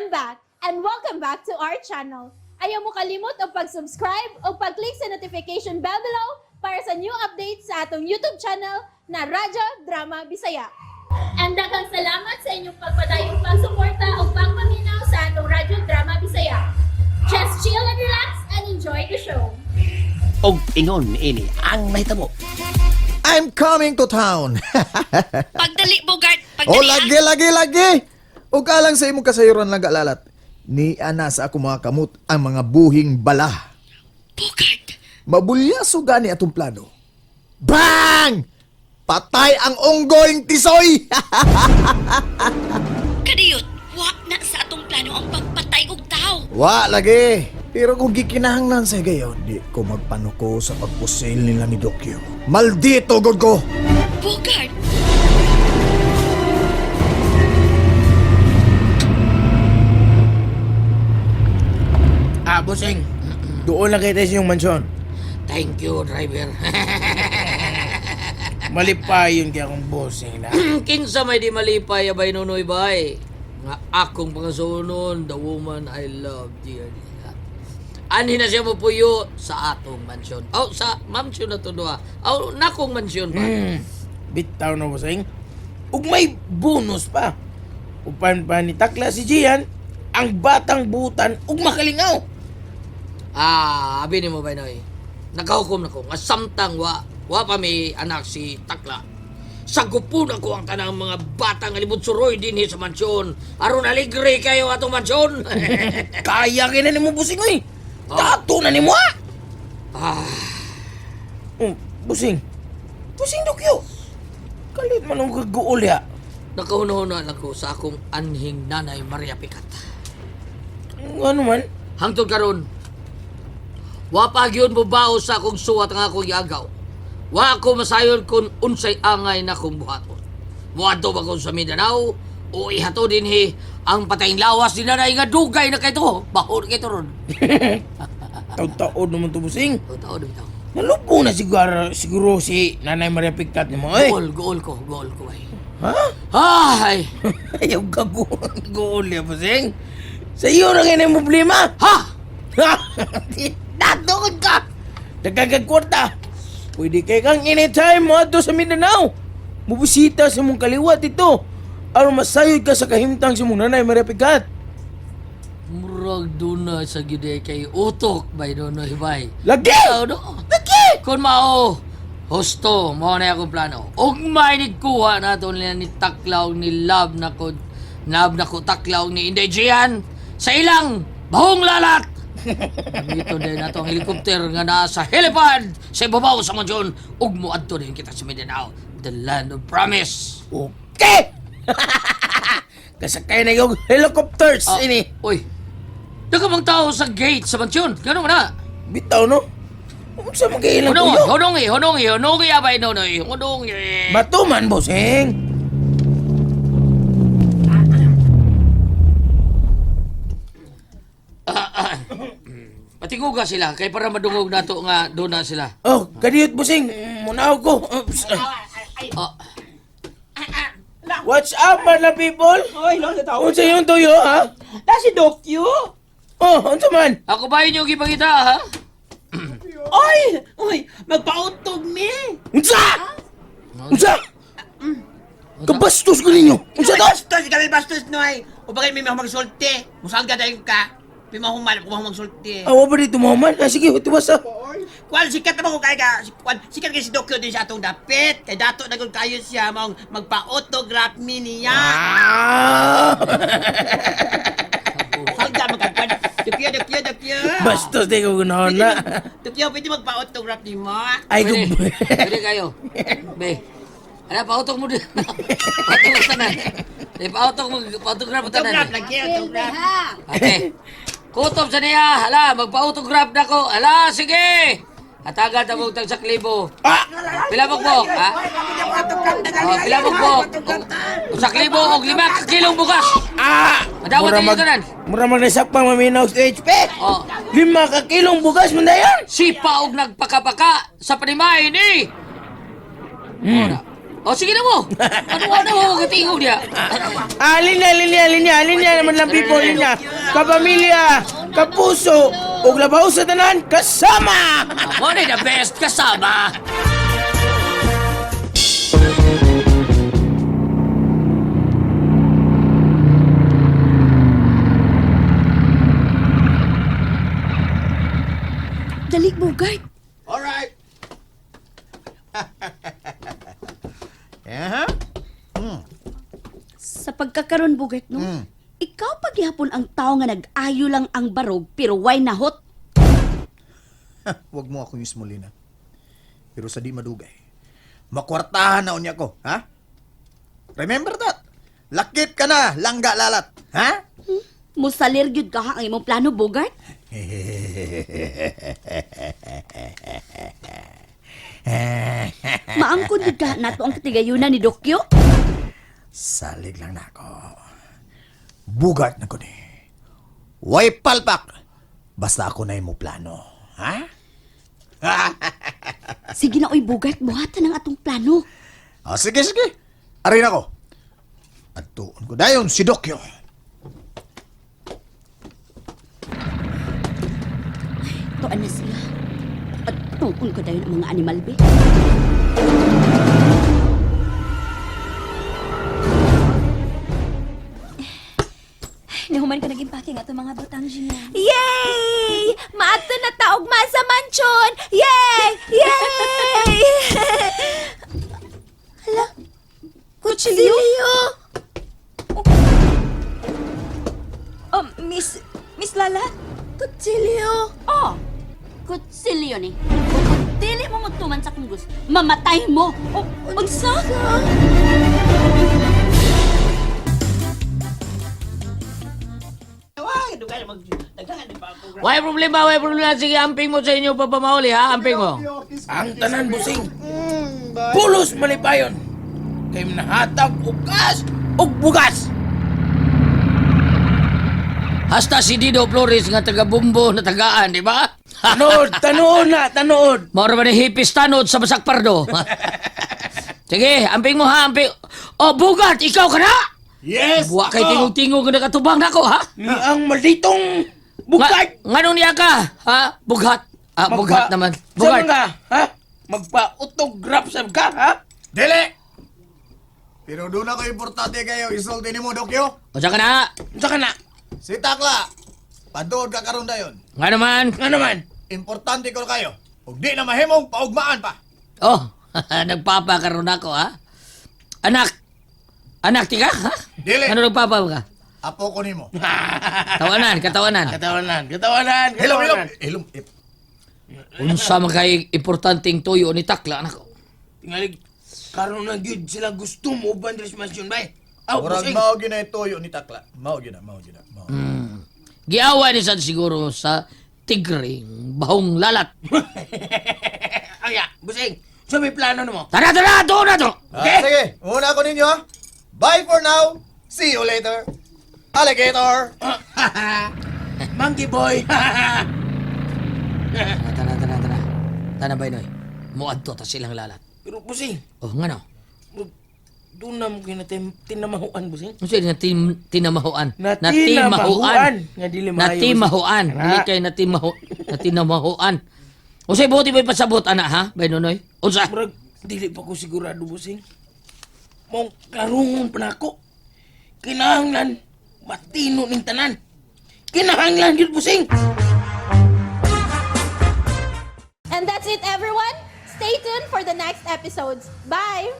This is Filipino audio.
I'm back, and welcome back to our channel. Ayaw mo kalimot o pag-subscribe o pag-click sa notification bell below para sa new updates sa atong YouTube channel na Radyo Drama Bisaya. And daghang salamat sa inyong pagpadayong pagsuporta o pagpaminaw sa atong Radyo Drama Bisaya. Just chill and relax and enjoy the show. Og ingon ini ang mahitabo. I'm coming to town. Pagdali, Bogart. Pagdali, Oh, lagi. O kalang sa imong kasayuran lang galalat. Ni ana sa ako mga kamot ang mga buhing bala. Bogart. Mabulyaso gani atong plano. Bang! Patay ang unggoing tisoy! Kadiyot, wa na sa atong plano ang pagpatay og tao. Wa lagi. Pero kung gikinahanglan sa gayon, di ko magpanuko sa pagpusil nila ni Dokyo. Maldito god ko! Bogart. Bossing, doon lang kita sa iyong mansyon. Thank you, driver. Malipay yun kaya akong bossing na. Kinsa may di malipay abay nunoy bay. Nga akong pangasunon, the woman I love dearly. Anhin na siya mo puyo sa atong mansyon. Sa mansyon na to doa. Nakong mansyon pa. Bitaw na bossing. Ug may bonus pa. Upan pa ni Takla si Gian, ang batang butan ug makalingaw. Abi ni mo bay noy. Nakahukom na ko nga samtang wa pa may anak si Takla. Sagupon ako ang tanang mga batang alibod suroy dinhi sa mansyon. Aron aligre kayo atong mansyon. Kaya kina ni mo bossing oy. Tato na ni mo ah. Bossing. Bossing Dokyo. Kalit man ang gaguol ya. Nakahuna-huna lang ko sa akong anhing nanay Maria Picat. Ano man? Hangtod karon. Wa pa gyud mo bao sa akong suwat nga akong iagaw. Wa ako masayon kung unsay angay na kong buhaton. Muadto ba ko sa Mindanao o ihato dinhi ang patayng lawas ni nanay nga dugay na kay to. Bahor kay to ron. Taon-taon naman to bossing. Tao bitaw. Nalupo na siguro si Nanay Maria Picat ni mo eh. Goal ko ay. Ha? Ay! Ayaw ka goal ya bossing. Sa iyo na ngayon ang problema. Ha! Natungod ka! Nagkagagkwarta! Pwede kay kang anytime mo ato sa Mindanao. Mubusita sa mong kaliwat ito. Aron masayod ka sa kahimtang sa mong Nanay Maria Picat. Murag doon na sa gide kay utok bay doon na hibay. Lagi! Lagi! Kung mao, husto, mo na akong plano. Og may nigkuha na ito nila ni Taklaw ni Love na ko Taklaw ni Inday Gian sa ilang bahong lalat. Dito din na itong helikopter nga nasa helipad sa ibabaw sa mansyon. Ug mo adto din kita sa Mindanao, the land of promise. Okay! Kasakay na yung helicopters ini. Uy, nakamang tao sa gate sa mansyon. Gano'n mo na? Bitaw no? Kung sa mag-iilang kuyo? Honongi abay nonoy. Honongi. Matuman bossing. Patinguga sila kay para madungog nato nga doon na sila. Oh, kadiyot bossing. Munaw ko. What's up, mga people? Oy, no, natawa. Unsa yung tuyo, ha? Na si Dokyo. Oh, unsa man? Ako ba inyo gipangita ha? Oy, magpautog mi. Unsa? Unsa? Kabastos ko ninyo. Unsa to? Bastos, kami bastos noy. O bakit may magsulti? Musangga dayon ka. Pimahuman ko magsulti. Awa ba dito, Muhammad? Sige, tiwas ah. Kwan sikat naman ko kay ka. Sikat kay si Dokyo din sa atong dapit. Kay dato na gud kayo siya magpa-autograph mi niya. Musangga magkakwan. Dokyo. Bastos di ko gunaon na. Dokyo, pwede magpa-autograph ni mo. Ay, Pwede kayo. Be. Ano, pautok mo din. Pautok mo tanan. Pautok mo, pautok mo tanan. Autograph lagi, autograph. Okay. Kutob sa niya. Hala, magpa-autograph na ko. Hala, sige. Hatagan na mong tagsak libo. Pila magbok, ha? Pila magbok. Usak libo o 5 kilong bugas. Madawat na ito nan. Mura mag-nasak pang maminaw sa HP. Oh. 5 ka kilong bugas mo na yan. Si Paog nagpakapaka sa panimay ni. O sige na mo. Ano katingog niya. Linya naman lang people, linya. Kapamilya, kapuso, ug labaw sa tanan, kasama! Ako na the best kasama. Dali, Bogart. Alright. Yeah? Sa pagkakaroon, Bogart, no? Ikaw paghihapon ang tao nga nag-ayo lang ang barog pero why nahot? Huwag mo ako yung Molina. Pero sa di madugay, makwartahan na unya ko, ha? Remember that? Lakip ka na, langga lalat, ha? Musalir gyud ka ang imong plano, Bogart? Maangkon gyud ka nato ang katigayunan ni Dokyo? Salig lang na ako. Bugat na ko ni. Way palpak. Basta ako na mo plano, ha? Sige na, oy, Bogart, buhatan ang atong plano. Sige. Arin ako. At tuon ko dayon si Dokyo. Tuan na sila. At tungkol ko dayon ang mga animal, be. Nahuman ka naging packing ato mga butang niya. Yay! Maato na taog ma sa mansyon! Yay! Yay! Hala, kutsilyo? Oh, Miss Lala? Kutsilyo? Oh, kutsilyo ni. Kung dili mo magtuman sa kung gusto, mamatay mo. Oh, unsa? Way problema. Sige, amping mo sa inyo papamahuli, ha? Amping mo. Ang tanan, busing. Pulos malipayon. Kay nahatag og gas og bugas. Hasta si Dido Flores nga taga-bumbo na tagaan, di ba? Tanood. Mauro ba ni hipis tanod sa Basak Pardo? Sige, amping mo ha, amping. Oh, Bogart, ikaw ka na? Yes! Buwa kay tingog-tingog na katubang na ko, ha? Ni ang malditong bugat. Nga niya ka, ha? Bugat. Bugat naman. Bugat. Bugat. Ka, ha? Magpa-autograph sa ka, ha? Dili! Pero doon ako importante kayo, isulti ni mo, Dokyo. O, ka na. Unsa ka na? Si Takla, padood ka karon dayon. Nga naman. Nga naman. Importante ko kayo. Ug di na mahimong paugmaan pa. Oh, nagpapakaroon ako, ha? Anak, tika, ha? Dili. Ano nagpapa ka? Apo ko nimo. Katawanan. Katawanan. Hilom. Unsa man kay importanteng tuyo ni Takla, anak ko. Tingalig, karon na gyud sila gusto mo uban diri sa mansyon bay. Aw, Murag busing. mao ginay toyo ni Takla. Mao gina. Giawa ni sad siguro sa tigring bahong lalat. Aya, busing. So may plano mo? Tara, doon na to! Sige, una ko ninyo, ha? Bye for now. See you later. Alligator. Monkey boy. Tara. Tana ba inoy? Muad to ta silang lalat. Pero busing, Oh, nga no? doon na mo kayo tinamahuan, busing. Ano siya tinamahuan? Natinamahuan. Nga dili maayo, Natimahuan. busing. Dili kay natinamahuan. O say buti ba pasabot ana ha? Bay nonoy. Unsa? Murag, dili pa ko sigurado, busing. Mong karungon pa na ako. Kinahanglan, matino ning tanan. Kinahanglan yun, busing. And that's it, everyone. Stay tuned for the next episodes. Bye!